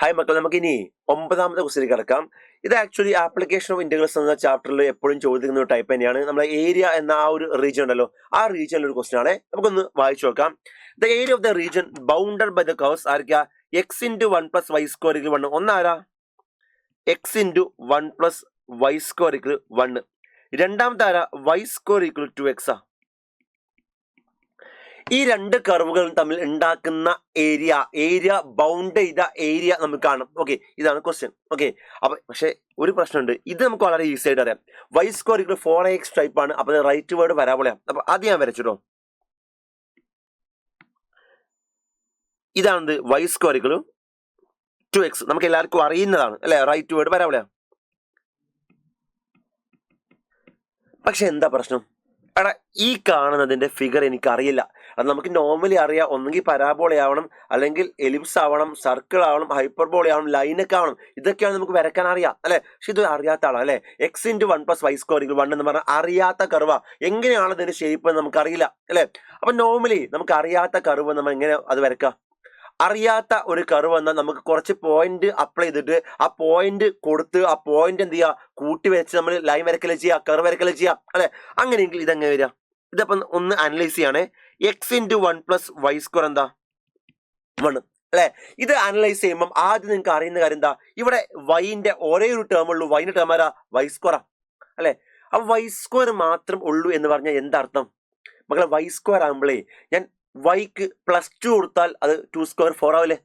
Hi മക്കൾ, നമുക്ക് ഇനി 9ാമത്തെ ക്വസ്റ്റ്യൻ കിടക്കാം. ഇത് ആക്ച്വലി ആപ്ലിക്കേഷൻ ഓഫ് ഇന്റഗ്രൽസ് എന്ന ചാപ്റ്ററിൽ എപ്പോഴും ചോദിക്കുന്ന ഒരു ടൈപ്പ് തന്നെയാണ്. നമ്മുടെ ഏരിയ എന്ന ആ ഒരു റീജിയൻ ഉണ്ടല്ലോ, ആ റീജിയനിൽ ഒരു ക്വസ്റ്റ്യൻ ആണ്. നമുക്കൊന്ന് വായിച്ചു നോക്കാം. The area of the region bounded by the curves ആയിരിക്കുക എക്സ് ഇൻറ്റു 1 + y² = 1. ഒന്നാരാ എക്സ് ഇൻറ്റു 1 + y² = 1. രണ്ടാമത്തെ ആരാ y² = 2x. ഈ രണ്ട് കർവുകളും തമ്മിൽ ഉണ്ടാക്കുന്ന ഏരിയ ബൗണ്ട് ചെയ്ത ഏരിയ നമുക്ക് കാണാം. ഓക്കെ, ഇതാണ് ക്വസ്റ്റ്യൻ. ഓക്കെ, അപ്പൊ പക്ഷെ ഒരു പ്രശ്നമുണ്ട്. ഇത് നമുക്ക് വളരെ ഈസി ആയിട്ട് അറിയാം. y² = 4ax ടൈപ്പ് ആണ്. അപ്പൊ റൈറ്റ് വേർഡ് പരാബോളയാണ്. അപ്പൊ അത് ഞാൻ വരച്ചിട്ടോ. ഇതാണ് y² = 2x. നമുക്ക് എല്ലാവർക്കും അറിയുന്നതാണ് അല്ലെ, റൈറ്റ് വേർഡ് പരാബോളയാണ്. പക്ഷെ എന്താ പ്രശ്നം? എടാ, ഈ കാണുന്നതിന്റെ ഫിഗർ എനിക്ക് അറിയില്ല. അത് നമുക്ക് നോർമലി അറിയാം. ഒന്നുകിൽ പരാബോള ആവണം, അല്ലെങ്കിൽ എലിപ്സ് ആവണം, സർക്കിൾ ആവണം, ഹൈപ്പർബോള ആവണം, ലൈനൊക്കെ ആവണം. ഇതൊക്കെയാണ് നമുക്ക് വരയ്ക്കാൻ അറിയാം അല്ലെ. പക്ഷെ ഇത് അറിയാത്ത ആളാ അല്ലെ. എക്സ് ഇൻറ്റു 1 + y² = 1 എന്ന് പറഞ്ഞാൽ അറിയാത്ത കർവ. എങ്ങനെയാണ് ഇതിന്റെ ഷേപ്പ് എന്ന് നമുക്ക് അറിയില്ല അല്ലെ. അപ്പൊ നോർമലി നമുക്ക് അറിയാത്ത കർവ് നമ്മൾ എങ്ങനെ അത് വരക്കാം? അറിയാത്ത ഒരു കർവ് എന്നാൽ നമുക്ക് കുറച്ച് പോയിന്റ് അപ്ലൈ ചെയ്തിട്ട് ആ പോയിന്റ് കൊടുത്ത് ആ പോയിന്റ് എന്ത് ചെയ്യുക, കൂട്ടി വെച്ച് നമ്മൾ ലൈൻ വരക്കല് ചെയ്യുക, കർവ് വരക്കല് ചെയ്യുക അല്ലെ. അങ്ങനെയെങ്കിൽ ഇതെങ്ങനെ വരിക? ഇതപ്പം ഒന്ന് അനലൈസ് ചെയ്യണേ. എക്സ് ഇൻറ്റു 1 + y² എന്താ 1 അല്ലെ. ഇത് അനലൈസ് ചെയ്യുമ്പോൾ ആദ്യം നിങ്ങൾക്ക് അറിയുന്ന കാര്യം എന്താ? ഇവിടെ വൈന്റെ ഒരേ ഒരു ടേം ഉള്ളൂ. വൈന്റെ ടേം ആരാ? y² അല്ലെ. അപ്പൊ y² മാത്രം ഉള്ളൂ എന്ന് പറഞ്ഞാൽ എന്താർത്ഥം മക്കളെ? y² ആകുമ്പോഴേ ഞാൻ വൈക്ക് +2 കൊടുത്താൽ അത് 2² 4 ആവില്ലേ.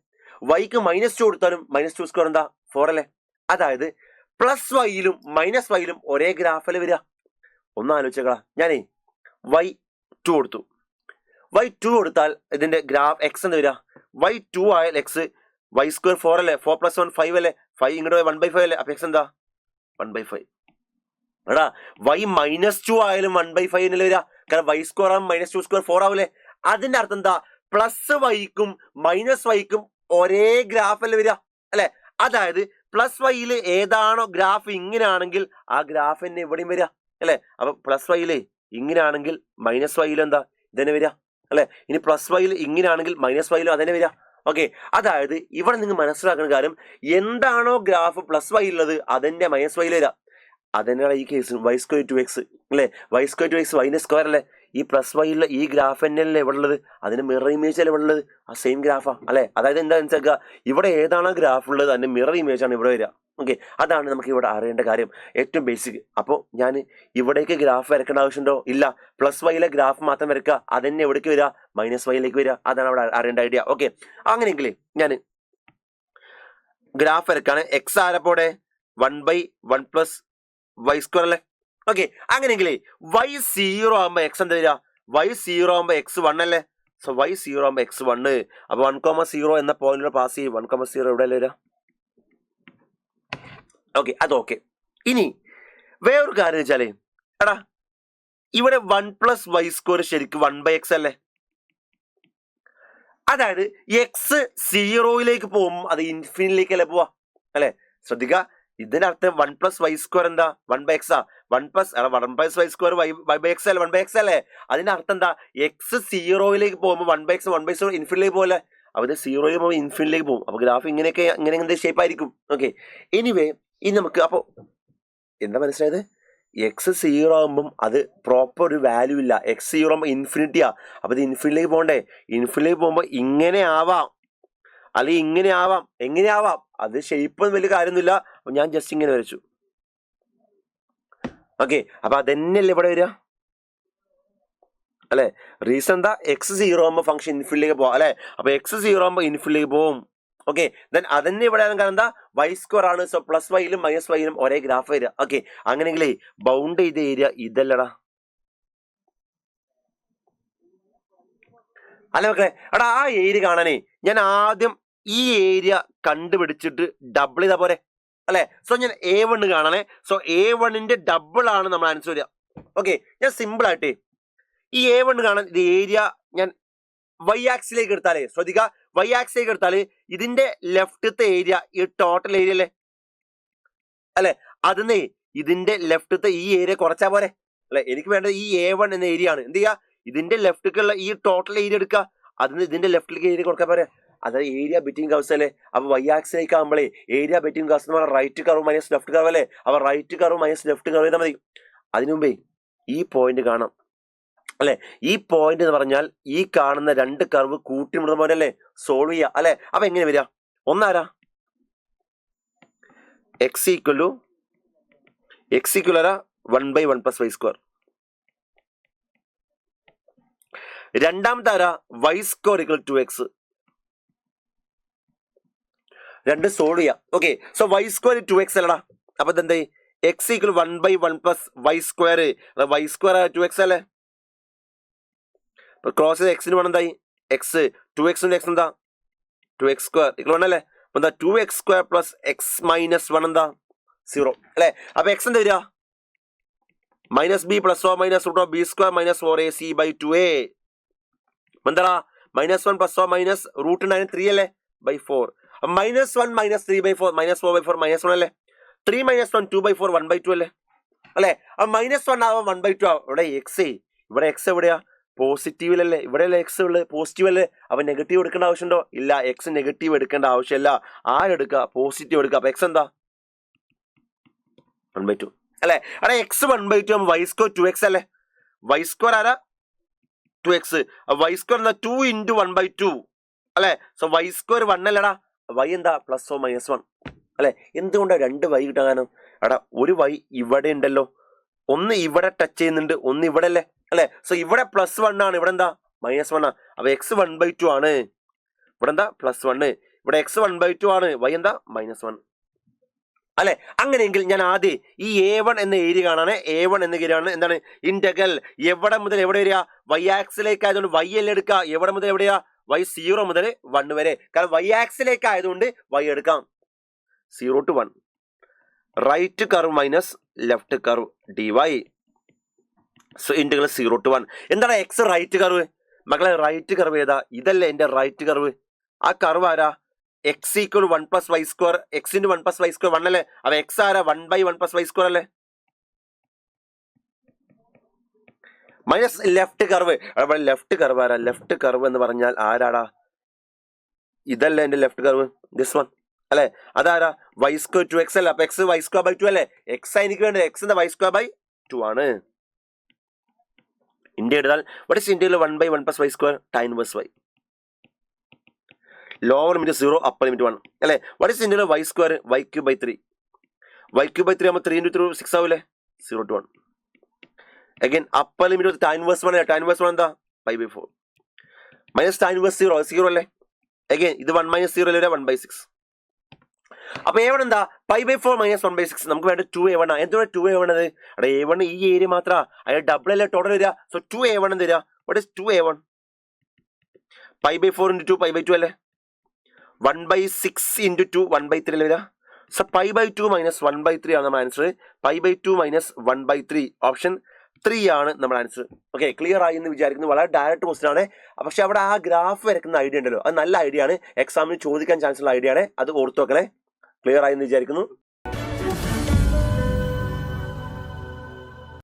വൈക്ക് -2 കൊടുത്താലും -2² എന്താ 4 അല്ലേ. അതായത് +y-ലും -y-ലും ഒരേ ഗ്രാഫില് വരിക. ഒന്ന് ആലോചിച്ചേക്കളാ. ഞാനേ y2 കൊടുത്തു. y2 കൊടുത്താൽ ഇതിന്റെ ഗ്രാഫ് x എന്ന് വരിക. y2 ആയാൽ x, y² 4 അല്ലേ. 4 + 1 5 അല്ലേ. 5 ഇങ്ങോട്ട് 1/5 അല്ലേ. അപ്പൊ x എന്താ 1/5. എടാ, y -2 ആയാലും 1/5 എന്നല്ലേ വരിക. കാരണം y² ആകും -2² 4 ആവില്ലേ. അതിന്റെ അർത്ഥം എന്താ? +y-ക്കും -y-ക്കും ഒരേ ഗ്രാഫല്ലേ വരിക അല്ലെ. അതായത് +y-ല് ഏതാണോ ഗ്രാഫ് ഇങ്ങനെയാണെങ്കിൽ ആ ഗ്രാഫ് തന്നെ ഇവിടെയും വരിക അല്ലെ. അപ്പൊ +y-ല് ഇങ്ങനെയാണെങ്കിൽ -y-ലും എന്താ ഇതന്നെ വരിക അല്ലെ. ഇനി +y-ല് ഇങ്ങനെയാണെങ്കിൽ -y-ലും അതന്നെ വരിക. ഓക്കെ, അതായത് ഇവിടെ നിങ്ങൾ മനസ്സിലാക്കുന്ന കാര്യം, എന്താണോ ഗ്രാഫ് +y ഉള്ളത് അതന്നെ -y-ല് വരിക. അതന്നെയാണ് ഈ കേസിൽ y² = 2x അല്ലെ. y² = 2x y² അല്ലെ. ഈ +y-ലുള്ള ഈ ഗ്രാഫ് തന്നെയല്ലേ ഇവിടെ ഉള്ളത്. അതിന് മിറർ ഇമേജ് അല്ലേ ഇവിടെ ഉള്ളത്. ആ സെയിം ഗ്രാഫാ അല്ലെ. അതായത് എന്താ വെച്ചാൽ ഇവിടെ ഏതാണോ ഗ്രാഫ് ഉള്ളത് അതിന്റെ മിറർ ഇമേജ് ആണ് ഇവിടെ വരിക. ഓക്കെ, അതാണ് നമുക്ക് ഇവിടെ അറിയേണ്ട കാര്യം, ഏറ്റവും ബേസിക്. അപ്പോൾ ഞാൻ ഇവിടേക്ക് ഗ്രാഫ് വരക്കേണ്ട ആവശ്യമുണ്ടോ? ഇല്ല. +y-ലെ ഗ്രാഫ് മാത്രം വരക്കുക. അതന്നെ എവിടേക്ക് വരിക? -y-ലേക്ക് വരിക. അതാണ് അവിടെ അറിയേണ്ട ഐഡിയ. ഓക്കെ, അങ്ങനെയെങ്കിൽ ഞാൻ ഗ്രാഫ് വരക്കാണ്. എക്സ് ആരപ്പോടെ 1/1 + y² അല്ലേ. ഓക്കെ, അങ്ങനെയെങ്കിൽ y0 ആകുമ്പോ x എന്താ വരിക? y0 ആകുമ്പോ x 1 അല്ലേ. സോ y0 ആകുമ്പോ x 1. അപ്പൊ 1,0 എന്ന പോയിന്റിലൂടെ പാസ് ചെയ്യും. 1,0 എവിടെ അല്ലേ വരിക? ഓക്കെ, അത് ഓക്കെ. ഇനി വേറൊരു കാര്യം വെച്ചാലേ, എടാ ഇവിടെ 1 + y² ശരിക്കും 1/x അല്ലേ. അതായത് x 0-ലേക്ക് പോകുമ്പോൾ അത് ഇൻഫിനിറ്റിയിലേക്കല്ലേ പോവാ അല്ലെ. ശ്രദ്ധിക്കുക, ഇതിന്റെ അർത്ഥം 1 + y² എന്താ 1/x ആ. 1 + y² y/x അല്ലേ, 1/x അല്ലേ. അതിന്റെ അർത്ഥം എന്താ? x 0-ലേക്ക് പോകുമ്പോൾ 1/x 1/0 ഇൻഫിനിറ്റിയിലേക്ക് പോകല്ലേ. അപ്പൊ ഇത് 0-ലേക്ക് പോകുമ്പോൾ ഇൻഫിനിറ്റിയിലേക്ക് പോകും. അപ്പൊ ഗ്രാഫ് ഇങ്ങനെയൊക്കെ ഇങ്ങനെ ഷേപ്പ് ആയിരിക്കും. ഓക്കെ, എനിവേ ഇനി നമുക്ക് അപ്പൊ എന്താ മനസ്സിലായത്? x 0 ആകുമ്പം അത് പ്രോപ്പർ ഒരു വാല്യൂ ഇല്ല. x 0 ആകുമ്പോൾ ഇൻഫിനിറ്റിയാ. അപ്പൊ ഇത് ഇൻഫിനിറ്റിയിലേക്ക് പോകണ്ടേ. ഇൻഫിനിറ്റിയിലേക്ക് പോകുമ്പോൾ ഇങ്ങനെ ആവാം, അല്ലെങ്കിൽ ഇങ്ങനെ ആവാം, എങ്ങനെ ആവാം. അത് ഷേപ്പ് ഒന്നും വലിയ കാര്യമൊന്നുമില്ല. അപ്പൊ ഞാൻ ജസ്റ്റ് ഇങ്ങനെ വരച്ചു. ഓക്കെ, അപ്പൊ അതന്നെയല്ലേ ഇവിടെ വരിക അല്ലെ. റീസൺ എന്താ? x 0 ആകുമ്പോൾ ഫംഗ്ഷൻ ഇൻഫിനിറ്റിയിലേക്ക് പോവാം അല്ലെ. അപ്പൊ x 0 ആകുമ്പോൾ ഇൻഫിനിറ്റിയിലേക്ക് പോകും. ഓക്കെ, ദെൻ അതന്നെ ഇവിടെ കാരണം എന്താ? y² ആണ്. സോ +y-ലും -y-ലും ഒരേ ഗ്രാഫ് വരിക. ഓക്കെ, അങ്ങനെയെങ്കിലേ ബൗണ്ട് ചെയ്ത ഏരിയ ഇതല്ലടാ അല്ല മക്കളെ. എടാ, ആ ഏരിയ കാണാനേ ഞാൻ ആദ്യം ഈ ഏരിയ കണ്ടുപിടിച്ചിട്ട് ഡബിൾ ചെയ്താ പോരെ അല്ലെ. സോ ഞാൻ A1 കാണണേ. സോ A1-ന്റെ ഡബിൾ ആണ് നമ്മൾ ആൻസർ വരിക. ഓക്കെ, ഞാൻ സിമ്പിൾ ആയിട്ടേ ഈ A1 കാണാൻ ഇത് ഏരിയ ഞാൻ y-ആക്സിലേക്ക് എടുത്താലേ, ശ്രദ്ധിക്കുക, y-ആക്സിലേക്ക് എടുത്താല് ഇതിന്റെ ലെഫ്റ്റത്തെ ഏരിയ ഈ ടോട്ടൽ ഏരിയ അല്ലേ അല്ലെ. അതിന്നേ ഇതിന്റെ ലെഫ്റ്റത്തെ ഈ ഏരിയ കുറച്ചാ പോരെ അല്ലെ. എനിക്ക് വേണ്ടത് ഈ A1 എന്ന ഏരിയ ആണ്. എന്ത് ചെയ്യാ? ഇതിന്റെ ലെഫ്റ്റിലേക്കുള്ള ഈ ടോട്ടൽ ഏരിയ എടുക്കുക. അതിന് ഇതിന്റെ ലെഫ്റ്റിലേക്ക് ഏരിയ കൊടുക്കാൻ പോരെ. അത് ഏരിയ ബിറ്റ്വീൻ കർവ്സ് അല്ലേ. അപ്പൊ വൈ ആക്സിലേക്ക് ആകുമ്പോഴേ ഏരിയ ബിറ്റ്വീൻ കർവ്സ് എന്ന് പറഞ്ഞാൽ right curve minus left curve അല്ലേ. അപ്പൊ right curve minus left curve ചെയ്താൽ മതി. അതിനു മുമ്പേ ഈ പോയിന്റ് കാണാം അല്ലെ. ഈ പോയിന്റ് എന്ന് പറഞ്ഞാൽ ഈ കാണുന്ന രണ്ട് കർവ് കൂട്ടിമുട്ടുന്ന പോലെ അല്ലേ സോൾവ് ചെയ്യുക അല്ലെ. അപ്പൊ എങ്ങനെ വരിക? ഒന്നാരാ എക്സ് ഈക്വൽ ആരാ 1/1 + y². രണ്ടാമത്തെ ആരാ y² = 2x. രണ്ട് സോൾവ് ചെയ്യാം. ഓക്കെ, സോ y² 2x അല്ലടാ. അപ്പൊ ഇതെന്താ x = 1/1 + y². y² 2x അല്ലേ. ക്രോസ് ചെയ്ത് എക്സിന് വേണം എന്തായി എക്സ്. 2x എക്സ് എന്താ 2x² = 1 അല്ലേ. അപ്പൊ എന്താ 2x² + x - 1 എന്താ 0 അല്ലെ. അപ്പൊ എക്സ് എന്താ വരിക -b + or - √b² - 4ac/2a. എന്താ -1 + or - √9 3 അല്ലേ /4. -1 - 3/4 -4/4 -1 അല്ലേ. 3 - 1 2/4 1/2 അല്ലേ അല്ലെ. അപ്പൊ -1 ആവാം 1/2 ആവും. ഇവിടെ എക്സ് എവിടെയാ പോസിറ്റീവിലല്ലേ. ഇവിടെയല്ലേ എക്സ് ഉള്ളത് പോസിറ്റീവ് അല്ലേ. അപ്പൊ നെഗറ്റീവ് എടുക്കേണ്ട ആവശ്യമുണ്ടോ? ഇല്ല. എക്സ് നെഗറ്റീവ് എടുക്കേണ്ട ആവശ്യമില്ല. ആരെടുക്കുക പോസിറ്റീവ് എടുക്കുക. അപ്പൊ എക്സ് എന്താ 1/2 അല്ലെ. അവിടെ എക്സ് 1/2 ആകുമ്പോൾ y² 2x അല്ലേ. y² ആരാ 2x. y² എന്താ 2 × 1/2 അല്ലെ. സോ y² 1 അല്ലടാ. y എന്താ +or -1 അല്ലെ. എന്തുകൊണ്ടാണ് രണ്ട് y കിട്ടാൻ കാരണം? എടാ ഒരു y ഇവിടെ ഉണ്ടല്ലോ. ഒന്ന് ഇവിടെ ടച്ച് ചെയ്യുന്നുണ്ട്, ഒന്ന് ഇവിടെ അല്ലേ അല്ലെ. സോ ഇവിടെ +1 ആണ്, ഇവിടെ എന്താ -1 ആണ്. അപ്പൊ x 1/2 ആണ്, ഇവിടെ എന്താ +1. ഇവിടെ x 1/2 ആണ്, y എന്താ -1 അല്ലെ. അങ്ങനെയെങ്കിൽ ഞാൻ ആദ്യം ഈ a1 എന്ന ഏരിയ കാണാണ്. a1 എന്ന ഏരിയ ആണ് എന്താണ് ഇന്റഗ്രൽ എവിടെ മുതൽ എവിടെ വരിക y ആക്സിലേക്ക് ആയതുകൊണ്ട് y അല്ലേ എടുക്കുക. എവിടെ മുതൽ എവിടെയാ y 0 മുതൽ 1 വരെ. കാരണം y ആക്സിലേക്ക് ആയതുകൊണ്ട് y എടുക്കാം 0 to 1. Right curve minus left curve dy. So integral 0 to 1. എന്താണ് എക്സ് റൈറ്റ് കർവ്? മക്കളെ റൈറ്റ് കർവ് ഏതാ? ഇതല്ലേ എന്റെ റൈറ്റ് കർവ്. ആ കർവ് ആരാ x = 1 + y². x × 1 + y² 1 അല്ലേ. അപ്പൊ x ആരാ 1/1 + y² അല്ലേ. Minus left curve. Left curve ആരാ? ലെഫ്റ്റ് കർവ് എന്ന് പറഞ്ഞാൽ ആരാടാ? ഇതല്ലേ എന്റെ ലെഫ്റ്റ് കർവ്, ദിസ് വൺ അല്ലെ. അതാരാ y² 2x അല്ലേ. അപ്പൊ x y²/2 അല്ലേ. x എനിക്ക് വേണ്ടത് x എന്താ y²/2 ആണ്. ഇന്ത്യ എടുത്താൽ what is ഇന്ത്യയിൽ 1/1 + y² tan inverse y. Lower limit 0 upper limit 1 അല്ലെ. what is ഇന്ത്യയിൽ y² y³ 3 ആകുമ്പോൾ 3 × 2 6 ആവൂലേ 0 to 1. Again upper limit tan inverse 1 tan inverse 1 എന്താ π/4 മൈനസ് tan inverse 0 അല്ലേ. അഗൈൻ ഇത് 1 - 0 അല്ലേ 1/6. അപ്പൊ a1 എന്താ π/4 - 1/6. നമുക്ക് വേണ്ട 2a1 ആണ്. എന്തുകൊണ്ട് 2a1 അത്? അവിടെ a1 ഈ ഏരിയ മാത്രമാ, അതിന്റെ ഡബിൾ അല്ലേ ടോട്ടൽ വരിക. സോ 2a1 എന്ത് വരിക? what is 2a1 π/4 × 2 π/2 അല്ലേ. 1/6 × 2 1/3 അല്ലേ വരിക. സോ π/2 - 1/3 ആണ് നമ്മുടെ ആൻസർ. π/2 - 1/3 ഓപ്ഷൻ 3 ആണ് നമ്മുടെ ആൻസർ. ഓക്കെ, ക്ലിയർ ആയി എന്ന് വിചാരിക്കുന്നു. വളരെ ഡയറക്റ്റ് ക്വസ്റ്റൻ ആണ്. പക്ഷെ അവിടെ ആ ഗ്രാഫ് വരയ്ക്കുന്ന ഐഡിയ ഉണ്ടല്ലോ, അത് നല്ല ഐഡിയ ആണ്. എക്സാമിന് ചോദിക്കാൻ ചാൻസ് ഉള്ള ഐഡിയ ആണ്. അത് ഓർത്ത് വെക്കണേ. ക്ലിയർ ആയി എന്ന് വിചാരിക്കുന്നു.